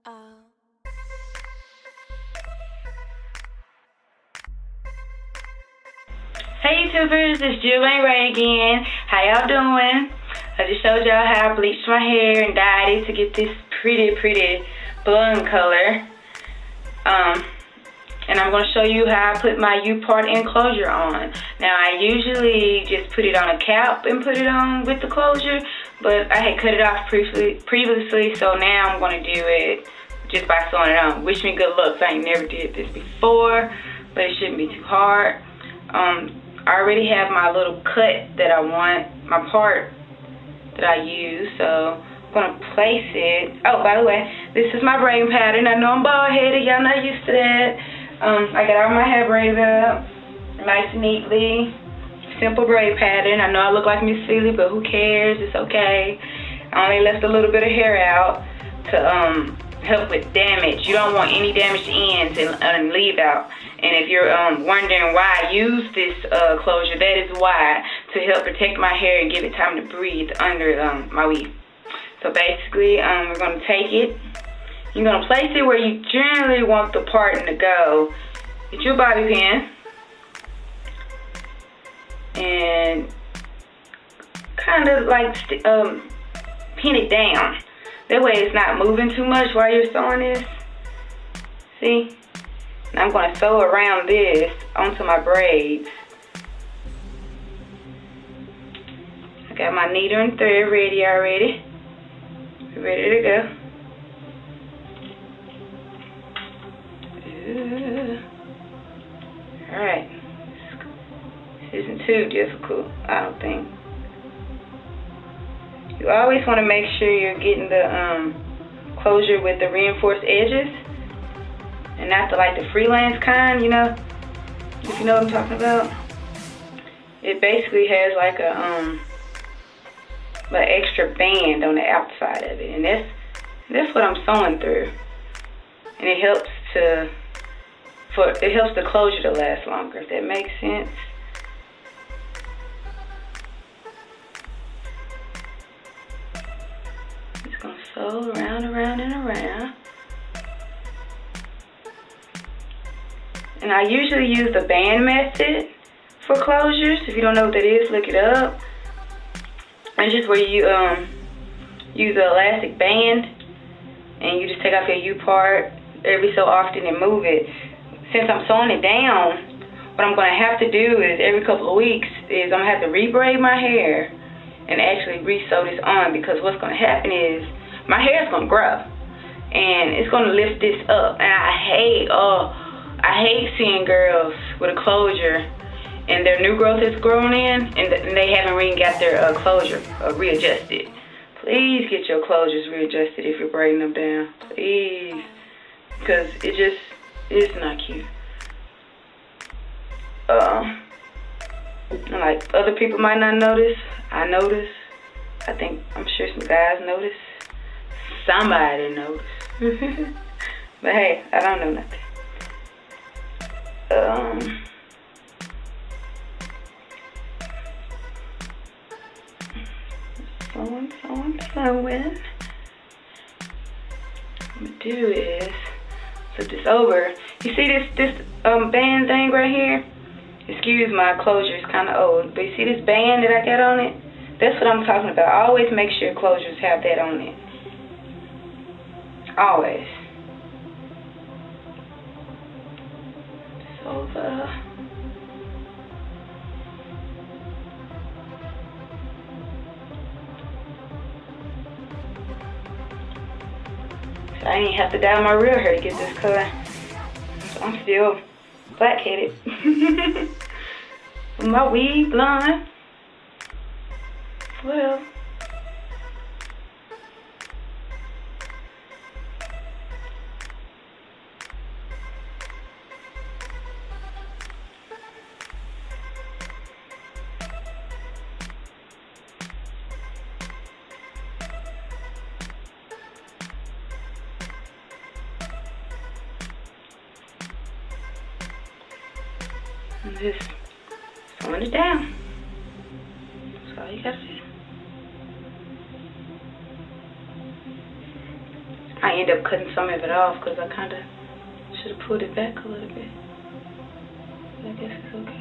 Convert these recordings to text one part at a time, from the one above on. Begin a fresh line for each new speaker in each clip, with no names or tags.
Hey YouTubers, it's Jill and Ray again. How y'all doing? I just showed y'all how I bleached my hair and dyed it to get this pretty blonde color. And I'm going to show you how I put my upart enclosure on. Now I usually just put it on a cap and put it on with the closure, but I had cut it off previously, so now I'm going to do it just by sewing it on. Wish me good luck, I ain't never did this before, but it shouldn't be too hard. I already have my little cut that I want, my part that I use, so I'm going to place it. Oh, by the way, this is my braiding pattern. I know I'm bald-headed, y'all not used to that. I got all my hair braided up, nice and neatly. Simple braid pattern. I know I look like Miss Silly, but who cares? It's okay. I only left a little bit of hair out to help with damage. You don't want any damaged ends and leave out. And if you're wondering why I use this closure, that is why, to help protect my hair and give it time to breathe under my weave. So basically, we're going to take it. You're going to place it where you generally want the parting to go. Get your bobby pin. And kind of like pin it down. That way it's not moving too much while you're sewing this. See? Now I'm going to sew around this onto my braids. I got my needle and thread ready already. Ready to go. Alright. This isn't too difficult, I don't think. You always want to make sure you're getting the closure with the reinforced edges. And not the freelance kind, you know, if you know what I'm talking about. It basically has like a an extra band on the outside of it, and that's what I'm sewing through. And it helps the closure to last longer, if that makes sense. Just gonna sew around and around. And I usually use the band method for closures. If you don't know what that is, look it up. It's just where you use an elastic band and you just take off your upart every so often and move it. Since I'm sewing it down, what I'm going to have to do is every couple of weeks is I'm going to have to rebraid my hair and actually re-sew this on, because what's going to happen is my hair is going to grow and it's going to lift this up. And I hate seeing girls with a closure and their new growth is grown in and they haven't really got their closure readjusted. Please get your closures readjusted if you're braiding them down. Please. Because it's not cute. Like other people might not notice. I notice. I'm sure some guys notice. Somebody notice. But hey, I don't know nothing. Sewing. What I'm gonna do is flip this over. You see this band thing right here? Excuse my closure, it's kind of old, but you see this band that I got on it? That's what I'm talking about. Always make sure closures have that on it. Always. Over. So I didn't have to dye my real hair to get this color. So I'm still black-headed. My weave blonde. Well. And just sewing it down. That's all you gotta do. I end up cutting some of it off because I kind of should have pulled it back a little bit. But I guess it's okay.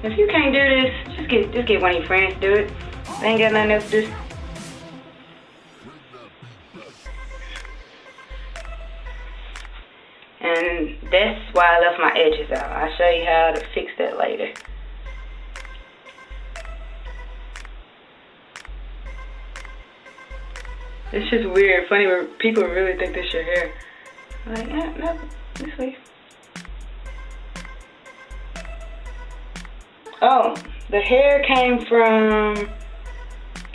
If you can't do this, just get one of your friends to do it. They ain't got nothing else to do. And that's why I left my edges out. I'll show you how to fix that later. It's just weird, funny where people really think this your hair. I'm like, no, this way. Oh, the hair came from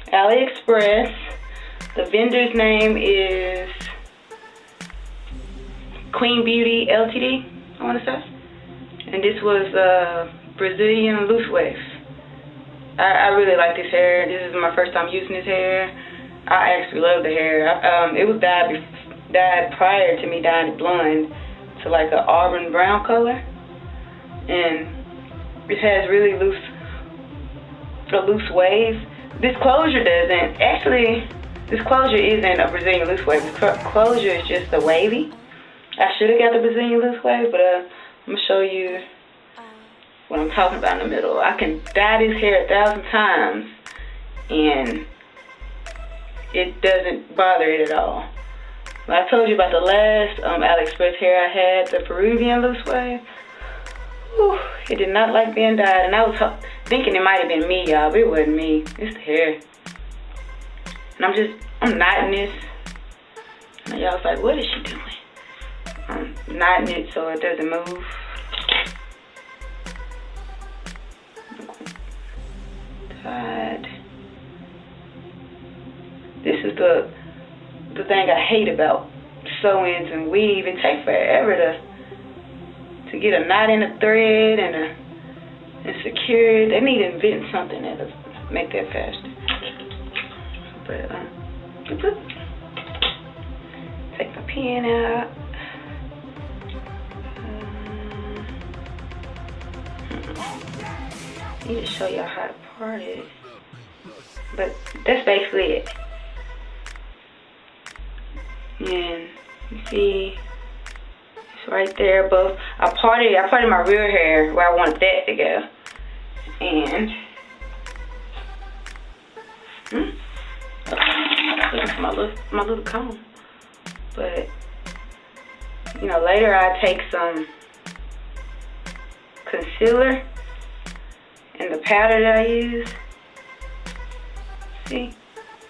AliExpress. The vendor's name is Queen Beauty Ltd, I want to say. And this was Brazilian loose wave. I really like this hair. This is my first time using this hair. I actually love the hair. It was dyed prior to me dyeing it blonde to like an auburn brown color. And it has really loose wave. This closure doesn't. Actually, this closure isn't a Brazilian loose wave. This closure is just a wavy. I should have got the Brazilian loose wave, but I'm going to show you what I'm talking about in the middle. I can dye this hair 1,000 times, and it doesn't bother it at all. When I told you about the last AliExpress hair I had, the Peruvian loose wave, whew, it did not like being dyed, and I was thinking it might have been me, y'all, but it wasn't me. It's the hair. And I'm knotting this. And y'all was like, what is she doing? I'm knotting it so it doesn't move. Tied. This is the thing I hate about sew-ins and weave. It takes forever to get a knot in a thread and secure it. They need to invent something that'll make that faster. But take my pen out. I need to show y'all how to part it. But that's basically it. And you see, it's right there above. I parted my real hair where I wanted that to go. And my little comb. But you know, later I take some concealer and the powder that I use. See,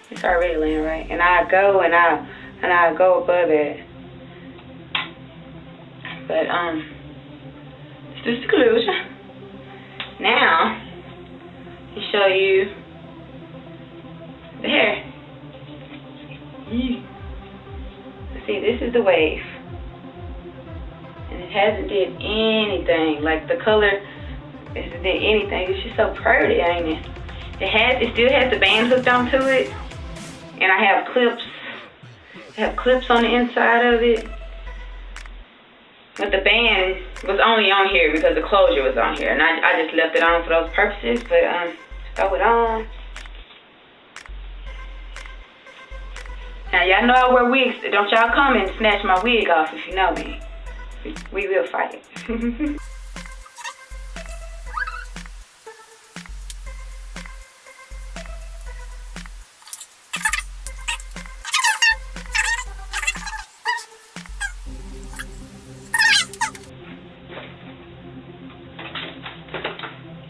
it's already laying right. And I go go above it. But it's just conclusion. Now, to show you the hair. See, this is the wave. And it hasn't did anything. Like the color hasn't did anything. It's just so pretty, ain't it? It still has the band hooked onto it. And I have clips. I have clips on the inside of it. But the band was only on here because the closure was on here. And I just left it on for those purposes. But throw it on. Now y'all know I wear wigs. Don't y'all come and snatch my wig off if you know me. We will fight.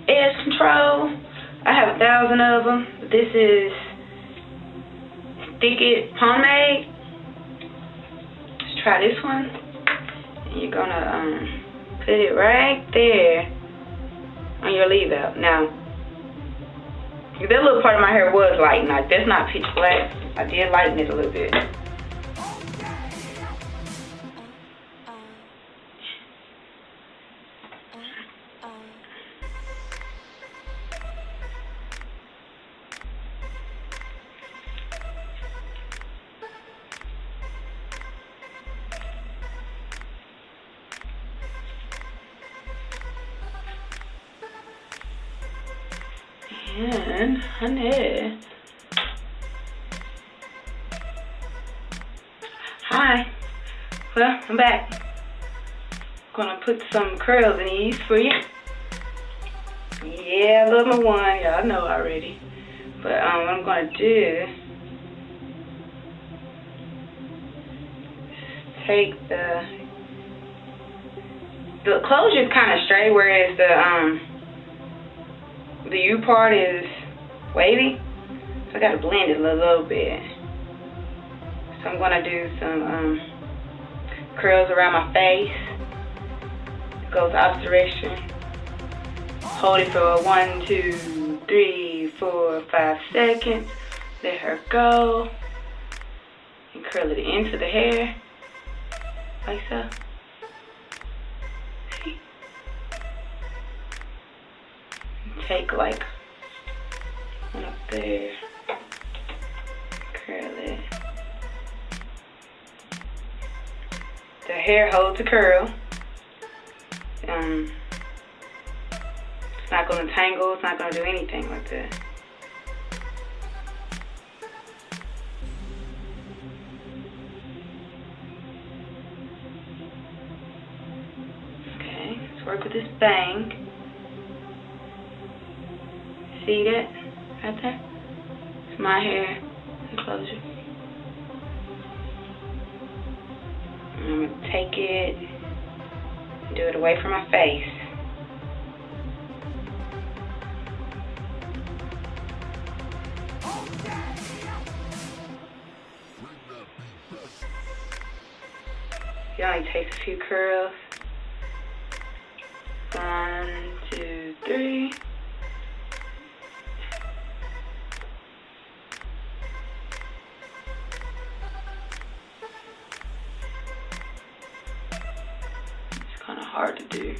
Edge control. I have 1,000 of them. This is Stick It pomade. Let's try this one. And you're gonna put it right there on your leave out. Now, that little part of my hair was lightened. Like, that's not pitch black. I did lighten it a little bit. And honey. Hi. Well, I'm back. Gonna put some curls in these for you. Yeah, I love my one. Y'all know already. But what I'm gonna do is take the closure is kind of straight, whereas the U part is wavy. So I gotta blend it a little bit. So I'm gonna do some curls around my face. It goes opposite direction. Hold it for 1, 2, 3, 4, 5 seconds. Let her go. And curl it into the hair. Like so. See? And take like one up there. Curl it. The hair holds the curl. It's not going to tangle. It's not going to do anything like that. Okay, let's work with this bang. See that right there? It's my hair. Closure. I'm going to take it and do it away from my face. It only takes a few curls. 1, 2, 3. Kind of hard to do.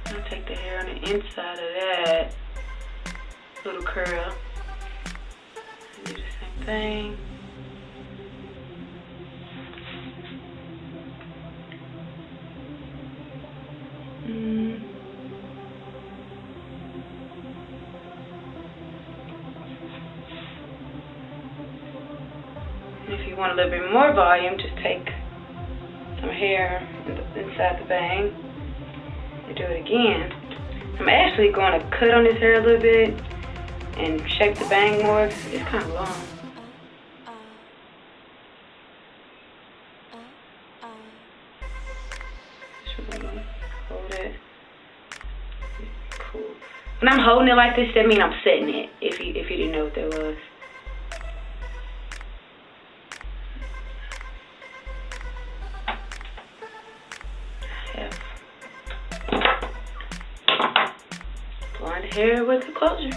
I'll take the hair on the inside of that little curl and do the same thing. If you want a little bit more volume, just take some hair inside the bang and do it again. I'm actually going to cut on this hair a little bit and shape the bang more. It's kind of long. Hold it. Cool. When I'm holding it like this, that means I'm setting it. If you didn't know what that was. Blonde hair with the closure.